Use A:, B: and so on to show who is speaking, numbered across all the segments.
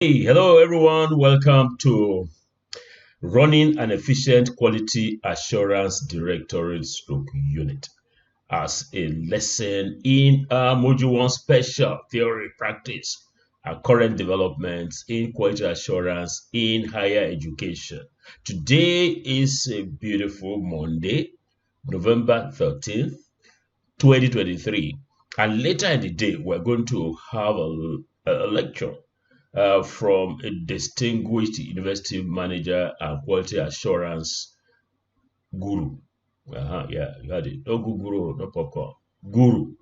A: Hey, hello everyone. Welcome to Running an Efficient Quality Assurance Directorate Stroke Unit as a lesson in Module 1 Special Theory Practice and current developments in quality assurance in higher education. Today is a beautiful Monday, November 13th, 2023. And later in the day, we're going to have a lecture from a distinguished university manager and quality assurance guru. Yeah, you had it. No guru, no popcorn. Guru,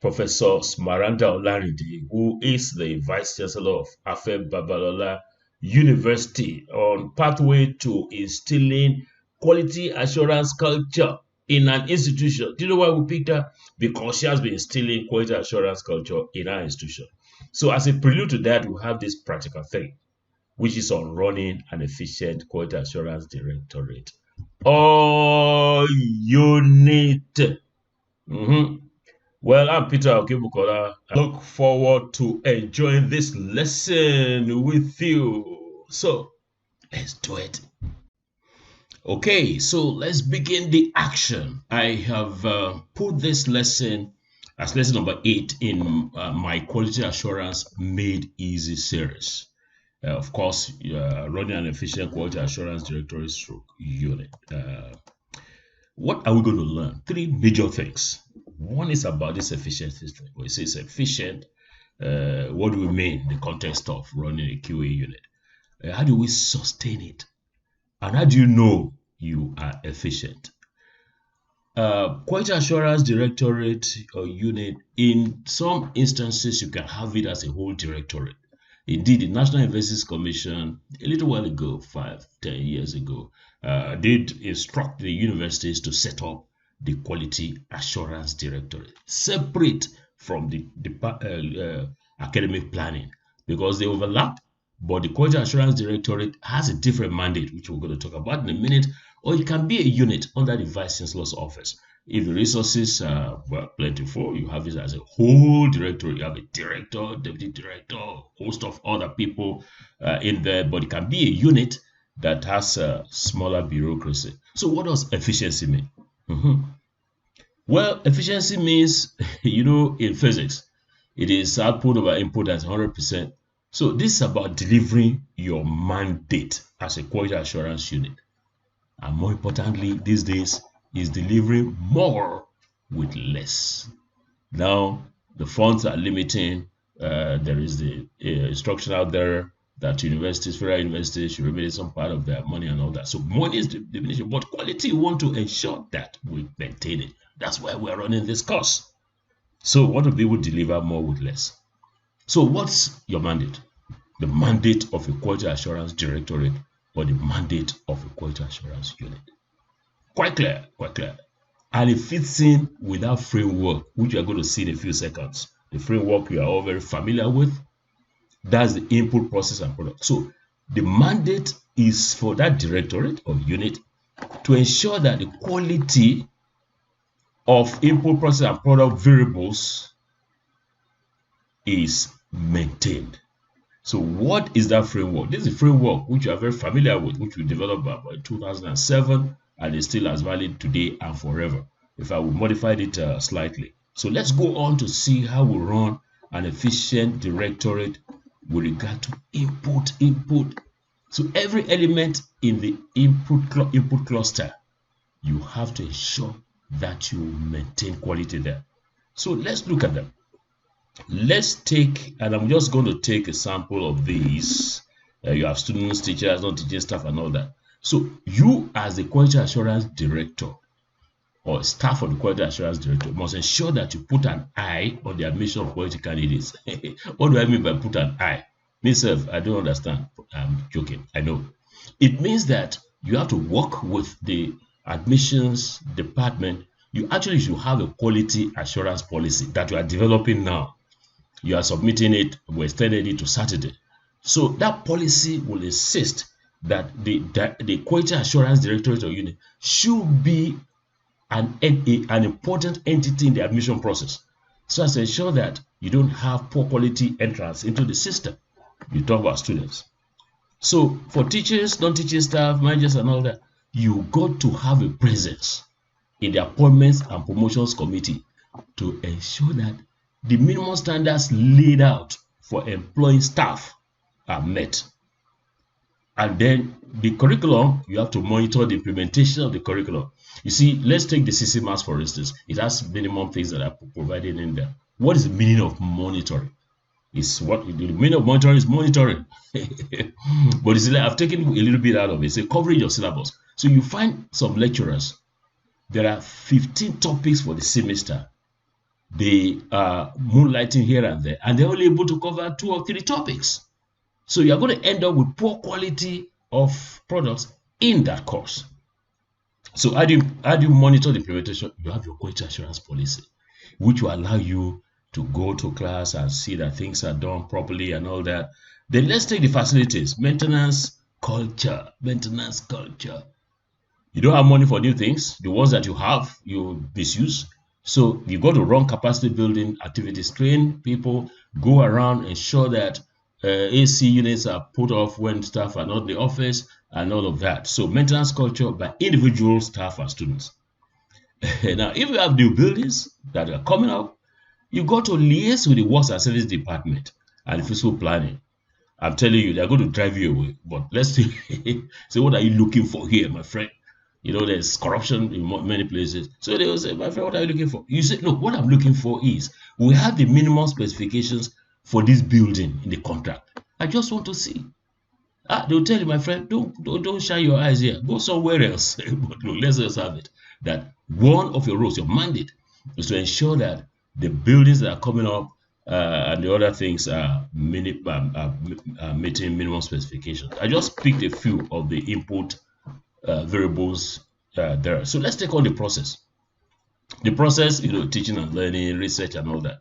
A: Professor Smaranda Olarinde, who is the Vice Chancellor of Afe Babalola University, on pathway to instilling quality assurance culture in an institution. Do you know why we picked her? Because she has been instilling quality assurance culture in our institution. So as a prelude to that, we have this practical thing, which is on running an efficient quality assurance directorate. All unit. Well, I'm Peter Okebukola. I look forward to enjoying this lesson with you. So, let's do it. Okay, so let's begin the action. I have put this lesson as lesson number 8 in my Quality Assurance Made Easy series. Of course, running an efficient quality assurance directory stroke unit. What are we going to learn? 3 major things. One is about this efficient system. When it says efficient, what do we mean in the context of running a QA unit? How do we sustain it? And how do you know you are efficient? Quality assurance directorate or unit, in some instances, you can have it as a whole directorate. Indeed, the National Investors Commission, a little while ago, 5, 10 years ago, did instruct the universities to set up the Quality Assurance Directorate, separate from the academic planning, because they overlap. But the Quality Assurance Directorate has a different mandate, which we're going to talk about in a minute, or it can be a unit under the Vice Chancellor's office. If the resources are plentiful, you have it as a whole directorate. You have a director, deputy director, host of other people in there, but it can be a unit that has a smaller bureaucracy. So what does efficiency mean? Well, efficiency means, in physics, it is output over input as 100%. So this is about delivering your mandate as a quality assurance unit. And more importantly, these days, is delivering more with less. Now, the funds are limiting. There is the instruction out there that universities, federal universities, should remit some part of their money and all that. So money is diminishing, but quality, we want to ensure that we maintain it. That's why we're running this course. So what do people deliver more with less? So what's your mandate? The mandate of a quality assurance directorate or the mandate of a quality assurance unit? Quite clear, quite clear. And it fits in with that framework, which we are going to see in a few seconds. The framework you are all very familiar with. That's the input, process, and product. So the mandate is for that directorate or unit to ensure that the quality of input, process, and product variables is maintained. So what is that framework? This is a framework which you are very familiar with, which we developed in 2007, and is still as valid today and forever. If I would modify it slightly. So let's go on to see how we run an efficient directorate with regard to input. So every element in the input cluster, you have to ensure that you maintain quality there. So let's look at them. Let's take, and I'm just going to take a sample of these. You have students, teachers, non-teaching staff, and all that. So you, as the quality assurance director or staff of the quality assurance director, must ensure that you put an eye on the admission of quality candidates. What do I mean by put an eye? Myself, I don't understand. I'm joking. I know. It means that you have to work with the admissions department. You actually should have a quality assurance policy that you are developing now. You are submitting it, we're extending it to Saturday. So that policy will insist that the quality assurance directorate or unit should be an important entity in the admission process, so as to ensure that you don't have poor quality entrance into the system. You talk about students. So for teachers, non-teaching staff, managers and all that, you got to have a presence in the appointments and promotions committee to ensure that the minimum standards laid out for employing staff are met. And then the curriculum, you have to monitor the implementation of the curriculum. You see, let's take the CC Maths for instance. It has minimum things that are provided in there. What is the meaning of monitoring? It's what the meaning of monitoring is monitoring. But it's like I've taken a little bit out of it. It's a coverage of syllabus. So you find some lecturers, there are 15 topics for the semester. They are moonlighting here and there, and they're only able to cover 2 or 3 topics. So you're going to end up with poor quality of products in that course. So how do you monitor the implementation? You have your quality assurance policy, which will allow you to go to class and see that things are done properly and all that. Then let's take the facilities. Maintenance culture. Maintenance culture. You don't have money for new things. The ones that you have, you misuse. So you go to run capacity building activities, train people, go around, ensure that AC units are put off when staff are not in the office and all of that. So maintenance culture by individual staff and students. Now, if you have new buildings that are coming up, you got to liaise with the works and service department and the fiscal planning. I'm telling you, they're going to drive you away. But let's see. So what are you looking for here, my friend? You know, there's corruption in many places. So they will say, my friend, what are you looking for? You say, look, what I'm looking for is we have the minimum specifications for this building in the contract. I just want to see. They'll tell you, my friend, don't shine your eyes here. Go somewhere else. But look, let's just have it. That one of your roles, your mandate, is to ensure that the buildings that are coming up and the other things are meeting minimum specifications. I just picked a few of the input variables there. So let's take on the process. The process, you know, teaching and learning, research and all that.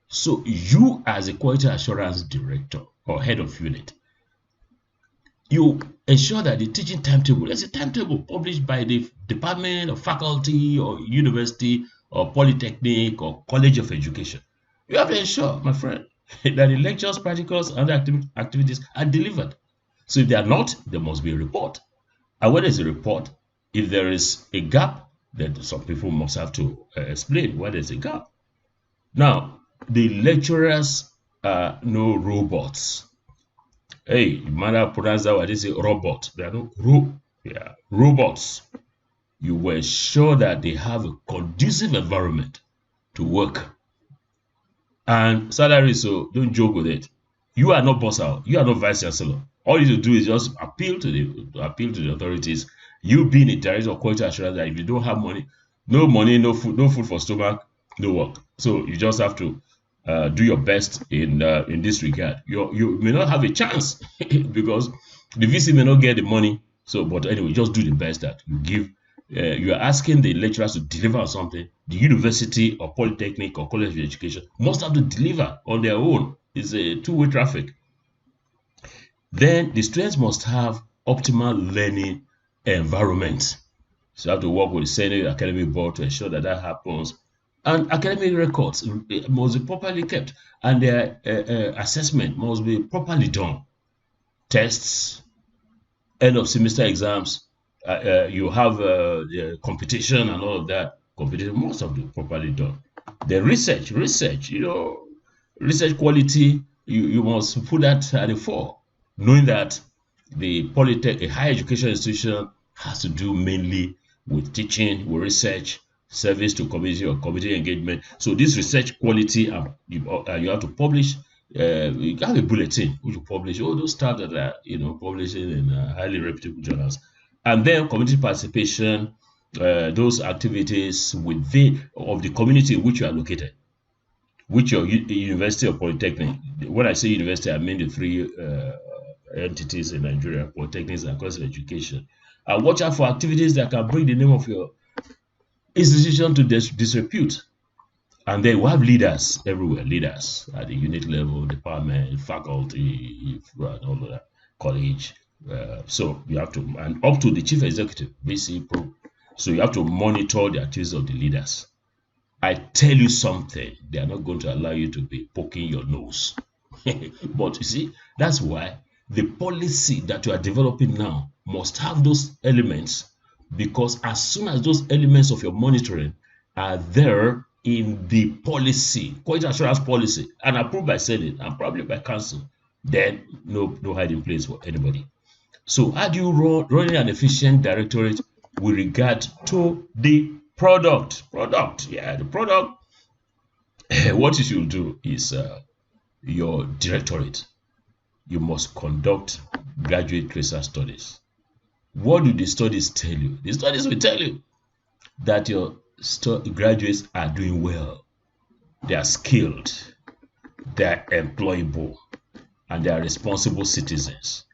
A: So you as a quality assurance director or head of unit, you ensure that the teaching timetable, there's a timetable published by the department or faculty or university or polytechnic or college of education. You have to ensure, my friend, that the lectures, practicals, and other activities are delivered. So if they are not, there must be a report. And when there's a report, if there is a gap, then some people must have to explain why there's a gap. Now, the lecturers are no robots. Hey, you might have pronounced that word. They say robot. They are no robots. You will ensure that they have a conducive environment to work. And salary, so don't joke with it. You are not boss out. You are not vice chancellor. All you need to do is just appeal to the authorities. You being a director of quality assurance, that if you don't have money, no food for stomach, no work. So you just have to do your best in this regard. You may not have a chance because the VC may not get the money. So, but anyway, just do the best that you give. You are asking the lecturers to deliver on something. The university or polytechnic or college of education must have to deliver on their own. It's a two-way traffic. Then the students must have optimal learning environment. So you have to work with the Senate Academic Board to ensure that that happens. And academic records must be properly kept, and their assessment must be properly done. Tests, end of semester exams, you have the competition and all of that. Competition must have been properly done. The research, you know, research quality, you must put that at the fore, knowing that the polytech, a higher education institution, has to do mainly with teaching, with research, service to community or community engagement. So this research quality, you have to publish. You have a bulletin which you publish all those stuff that are, you know, publishing in highly reputable journals, and then community participation, those activities within of the community in which you are located, which your university or polytechnic. When I say university, I mean the 3 entities in Nigeria: polytechnics and college of education. And watch out for activities that can bring the name of your institution to disrepute. And then we have leaders everywhere, leaders at the unit level, department, faculty, all of that, college. So you have to, and up to the chief executive, VC Pro. So you have to monitor the activities of the leaders. I tell you something, they are not going to allow you to be poking your nose But you see, that's why the policy that you are developing now must have those elements, because as soon as those elements of your monitoring are there in the policy, quality assurance policy, and approved by Senate and probably by Council, then no hiding place for anybody. So how do you run an efficient directorate with regard to the product? The product. What you should do is your directorate, you must conduct graduate tracer studies. What do the studies tell you? The studies will tell you that your graduates are doing well, they are skilled, they are employable, and they are responsible citizens,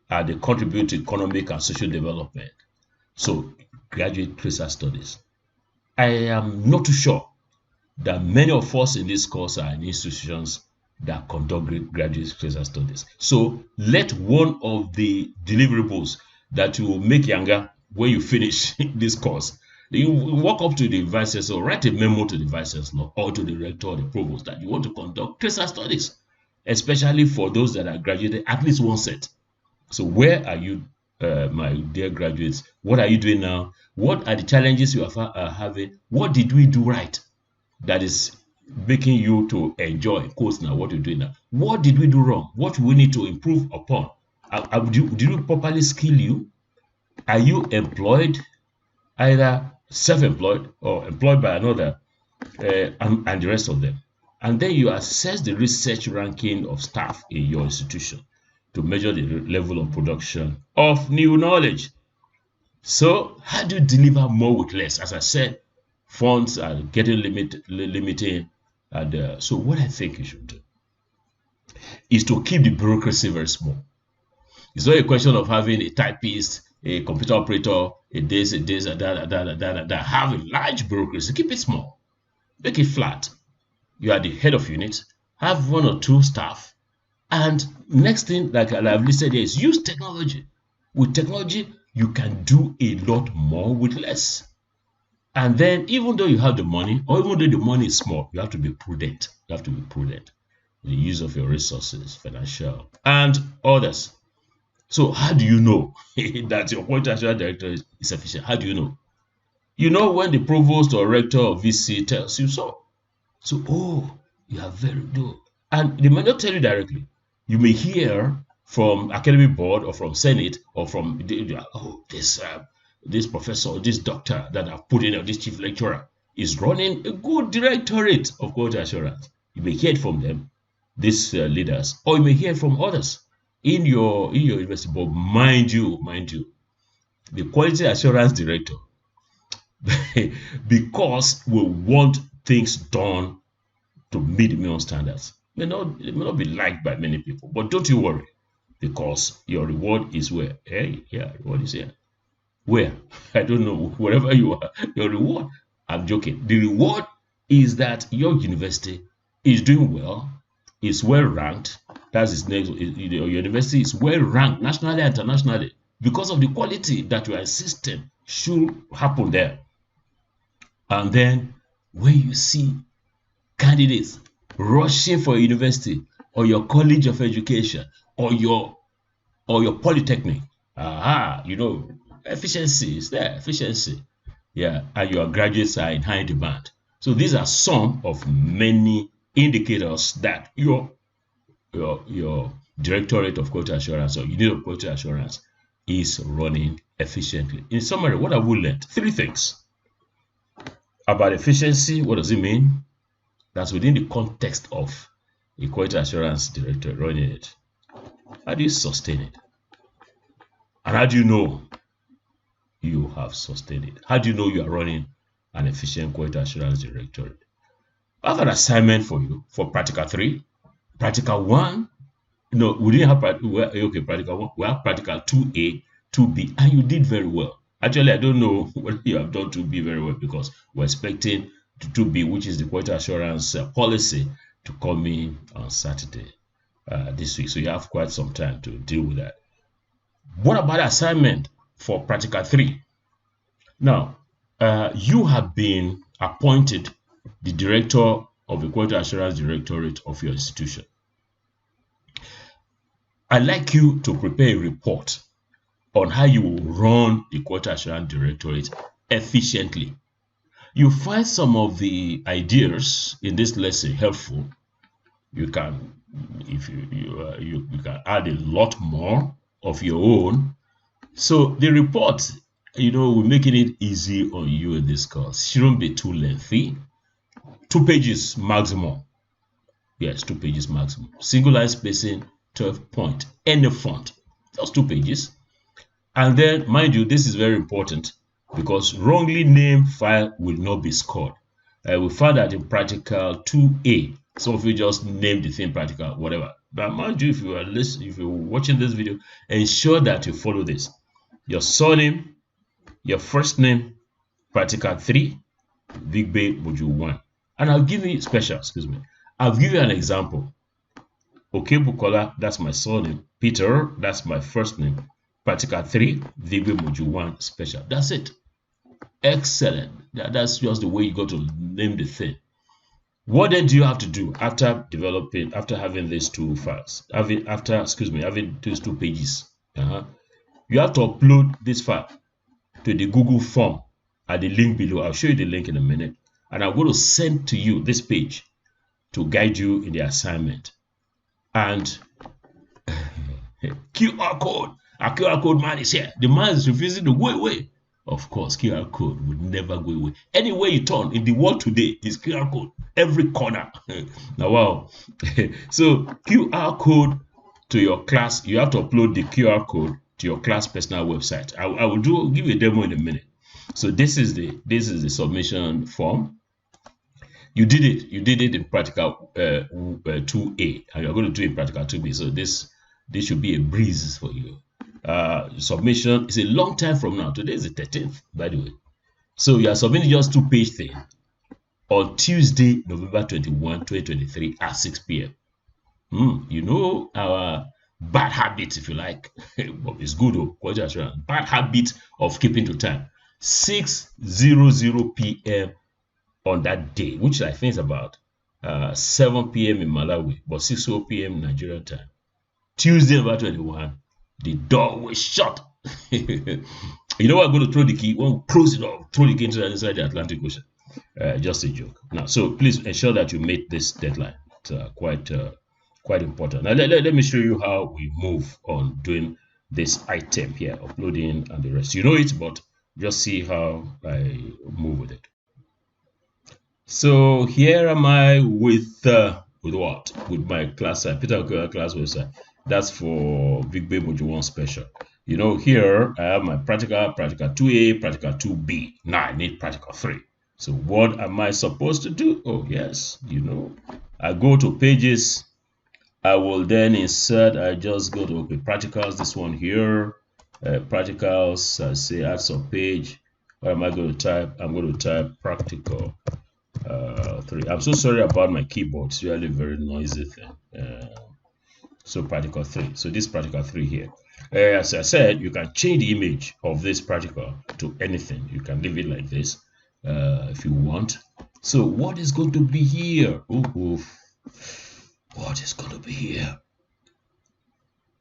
A: and they contribute to economic and social development. So, graduate tracer studies. I am not too sure that many of us in this course are in institutions that conduct graduate tracer studies. So, let one of the deliverables that you will make younger when you finish this course, you walk up to the vice chancellor, write a memo to the vice chancellor or to the rector or the provost that you want to conduct tracer studies, especially for those that are graduated at least one set. So where are you, my dear graduates? What are you doing now? What are the challenges you are having? What did we do right that is making you to enjoy course now, what you're doing now? What did we do wrong? What do we need to improve upon? Did you properly skill you? Are you employed, either self-employed or employed by another, and the rest of them? And then you assess the research ranking of staff in your institution to measure the level of production of new knowledge. So how do you deliver more with less? As I said, funds are getting limited. And so what I think you should do is to keep the bureaucracy very small. It's not a question of having a typist, a computer operator, a this, a that have a large bureaucracy. Keep it small. Make it flat. You are the head of unit. Have one or two staff. And next thing, like I've listed here, is use technology. With technology, you can do a lot more with less. And then, even though you have the money, or even though the money is small, you have to be prudent. You have to be prudent in the use of your resources, financial, and others. So how do you know that your quality assurance director is efficient? How do you know? You know when the provost or rector or VC tells you so. So, oh, you are very good. And they may not tell you directly. You may hear from academic board or from Senate or from, this professor or this doctor that I've put in, or this chief lecturer is running a good directorate of quality assurance. You may hear it from them, these leaders, or you may hear it from others in your university. But mind you, the quality assurance director, because we want things done to meet the minimum standards, it may not be liked by many people. But don't you worry, because your reward is where? Reward is here. Where? I don't know. Wherever you are, your reward. I'm joking. The reward is that your university is doing well, is well ranked. That's its next. Your university is well ranked nationally and internationally because of the quality that you are insisting should happen there. And then when you see candidates rushing for a university or your college of education or your polytechnic, efficiency is there, efficiency. Yeah, and your graduates are in high demand. So these are some of many indicators that your Directorate of Quality Assurance or Unit of Quality Assurance is running efficiently. In summary, what have we learned? 3 things about efficiency. What does it mean? That's within the context of a quality assurance director running it. How do you sustain it? And how do you know you have sustained it? How do you know you are running an efficient quality assurance directorate? I have an assignment for you for practical 3. Practical 1, we didn't have practical 1. We have practical 2A, 2B, and you did very well. Actually, I don't know whether you have done 2B very well because we're expecting 2B, which is the quality assurance policy, to come in on Saturday this week. So you have quite some time to deal with that. What about assignment for practical 3? Now, you have been appointed the director of the Quality Assurance Directorate of your institution. I'd like you to prepare a report on how you will run the quality assurance directorate efficiently. You find some of the ideas in this lesson helpful. You can, if you can add a lot more of your own. So the report, we're making it easy on you in this course. Shouldn't be too lengthy. 2 pages maximum. Yes, 2 pages maximum. Single line spacing, 12 point. Any font. Just 2 pages. And then, mind you, this is very important because wrongly named file will not be scored. We found that in practical 2A, some of you just named the thing practical, whatever. But mind you, if you're watching this video, ensure that you follow this. Your surname, your first name, practical 3, Big Bay module 1. And I'll give you I'll give you an example. Okebukola, that's my surname. Peter, that's my first name. Practical 3, Big Bay module 1 special. That's it. Excellent. That's just the way you got to name the thing. What then do you have to do after having these 2 files? Having these 2 pages? You have to upload this file to the Google form at the link below. I'll show you the link in a minute. And I'm going to send to you this page to guide you in the assignment. And QR code. A QR code man is here. The man is refusing to go away. Of course, QR code would never go away. Anywhere you turn in the world today is QR code. Every corner. Now, wow. So, QR code to your class. You have to upload the QR code to your class personal website. I will give you a demo in a minute. So this is the submission form. You did it in practical 2A, and you're going to do it in practical 2B. So this should be a breeze for you. Submission is a long time from now. Today is the 13th, by the way. So you are submitting just 2-page thing on Tuesday, November 21, 2023 at 6 p.m. Our bad habit, if you like, but it's good though, quality assurance. Bad habit of keeping to time. 6:00 p.m. on that day, which I think is about 7 p.m. in Malawi, but 6:00 p.m. Nigerian time. Tuesday, November 21, the door was shut. You know what? I'm going to throw the key. When we close it off, throw the key inside the Atlantic Ocean. Just a joke. Now, so please ensure that you meet this deadline. It's quite important. Now, let me show you how we move on doing this item here, uploading and the rest. You know it, but just see how I move with it. So here am I with what? With my class site, Peter Okebukola class website. That's for Big Bay module 1 special. Here I have my practical 2A, practical 2B. Now I need practical 3. So what am I supposed to do? Oh yes, I go to pages. I will then insert. I just go to practicals. This one here. Practicals, say add some page. What am I going to type? I'm going to type practical 3. I'm so sorry about my keyboard. It's really very noisy thing. So practical 3. So this practical 3 here. As I said, you can change the image of this practical to anything. You can leave it like this if you want. So what is going to be here? What is going to be here?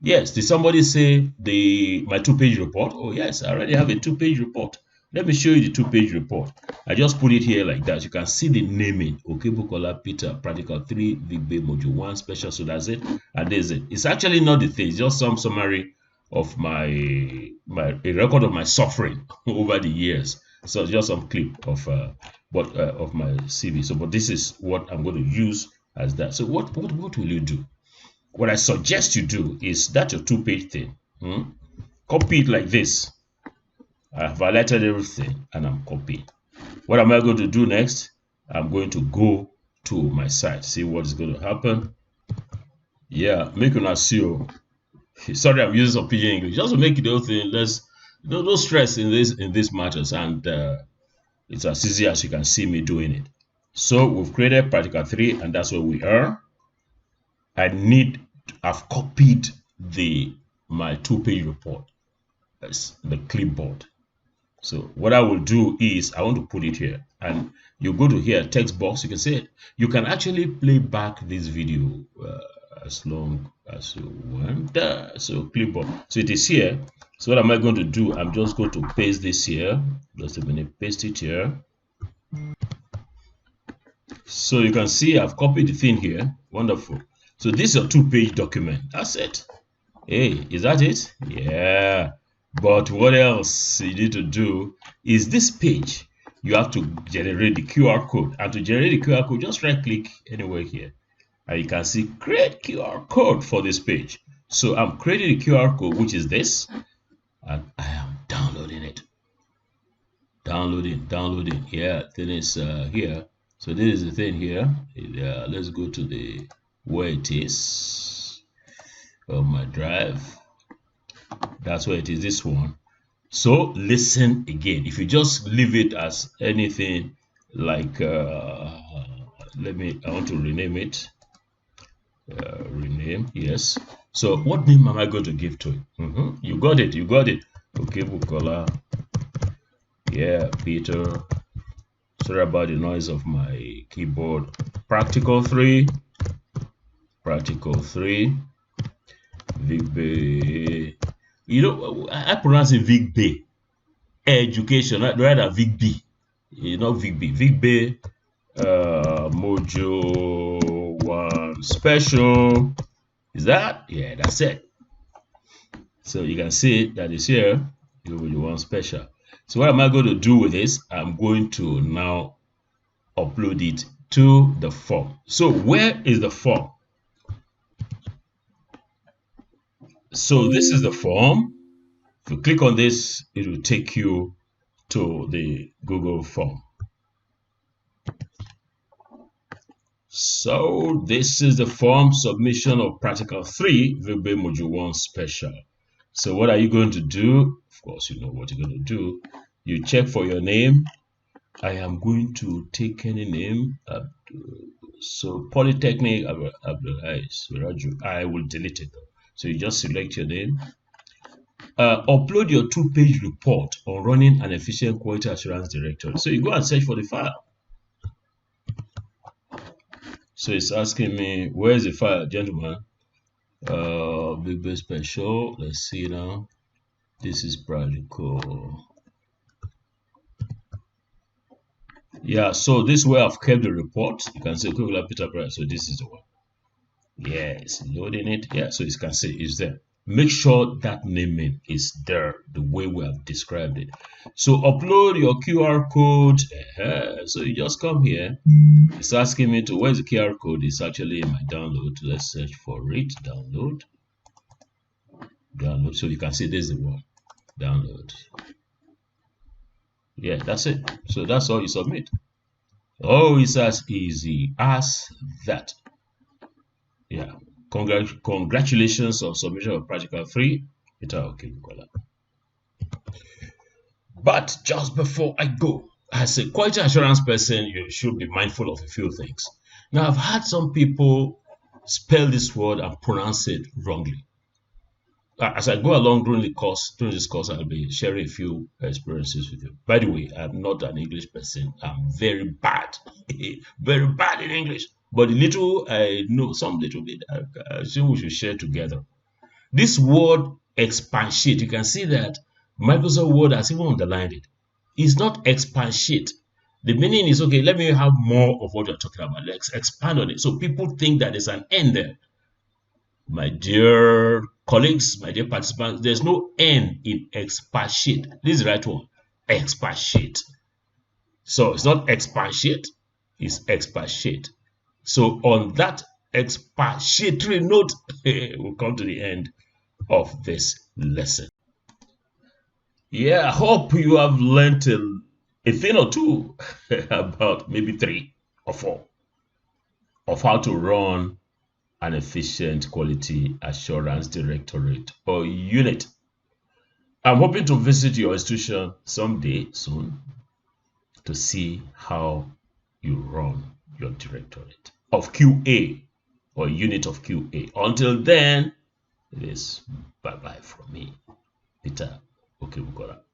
A: Yes, did somebody say my 2-page report? Oh yes, I already have a 2-page report. Let me show you the 2-page report. I just put it here like that. You can see the naming. Okebukola Peter, practical 3, Big Bay module 1 special. So that's it. And there's it. It's actually not the thing. It's just some summary of a record of my suffering over the years. So it's just some clip of my CV. So, but this is what I'm going to use as that. So what will you do? What I suggest you do is that your 2-page thing. Copy it like this. I've highlighted everything and I'm copying. What am I going to do next? I'm going to go to my site. See what is going to happen. Yeah, make an assume. Sorry, I'm using some pidgin English just to make the whole thing less. No stress in this matters, and it's as easy as you can see me doing it. So we've created practical 3, and that's where we are. I've copied my 2-page report as the clipboard. So what I will do is I want to put it here, and you go to here text box. You can say it. You can actually play back this video as long as you want. So clipboard. So it is here. So what am I going to do? I'm just going to paste this here. Just a minute. Paste it here. So you can see I've copied the thing here. Wonderful. So this is a 2-page document. That's it. Hey, is that it? Yeah. But what else you need to do is this page. You have to generate the QR code. And to generate the QR code, just right click anywhere here. And you can see create QR code for this page. So I'm creating the QR code, which is this. And I am downloading it. Downloading. Yeah, thing is here. So this is the thing here. Let's go to the where it is on my drive. That's where it is, this one. So listen again. If you just leave it as anything like I want to rename it. Rename, yes. So what name am I going to give to it? You got it. Okebukola. Yeah, Peter. Sorry about the noise of my keyboard. Practical 3. Vigbe. You know, I pronounce it Vigbe. Education, rather Vigbe. Not Vigbe. Vigbe. Mojo 1 special. Is that? Yeah, that's it. So you can see that is here. Mojo 1 special. So what am I going to do with this? I'm going to now upload it to the form. So where is the form? So this is the form. If you click on this, it will take you to the Google form. So this is the form submission of practical 3, Vigbe Module 1 special. So what are you going to do? Of course, you know what you're going to do. You check for your name. I am going to take any name. So Polytechnic I will delete it though. So you just select your name. Upload your 2-page report on running an efficient quality assurance directory. So you go and search for the file. So it's asking me, where is the file, gentlemen? Vigbe special. Let's see now. This is practical. Yeah, so this is where I've kept the report. You can see Okebukola Peter Price. So this is the one. Yeah, it's loading it. Yeah, so you can see it's there. Make sure that naming is there the way we have described it. So upload your QR code. So you just come here. It's asking me to, where's the QR code? It's actually in my download. Let's search for it. Download. So you can see this is the one. Download. Yeah, that's it. So that's all you submit. Oh, it's as easy as that. Yeah. Congratulations on submission of practical 3. Peter Okebukola. But just before I go, as a quality assurance person, you should be mindful of a few things. Now, I've had some people spell this word and pronounce it wrongly. As I go along during this course, I'll be sharing a few experiences with you. By the way, I'm not an English person. I'm very bad, very bad in English. But the little I know, some little bit, I assume we should share together. This word expatiate, you can see that Microsoft Word has even underlined it. It's not expatiate. The meaning is, okay, let me have more of what you're talking about. Let's expand on it. So people think that there's an N there. My dear colleagues, my dear participants, there's no N in expatiate. This is the right one. Expatiate. So it's not expatiate, it's expatiate. So on that expatiatory note, we'll come to the end of this lesson. Yeah, I hope you have learned a thing or two about maybe 3 or 4 of how to run an efficient quality assurance directorate or unit. I'm hoping to visit your institution someday soon to see how you run your directorate of QA or unit of QA. Until then, it is bye-bye from me, Peter Okebukola.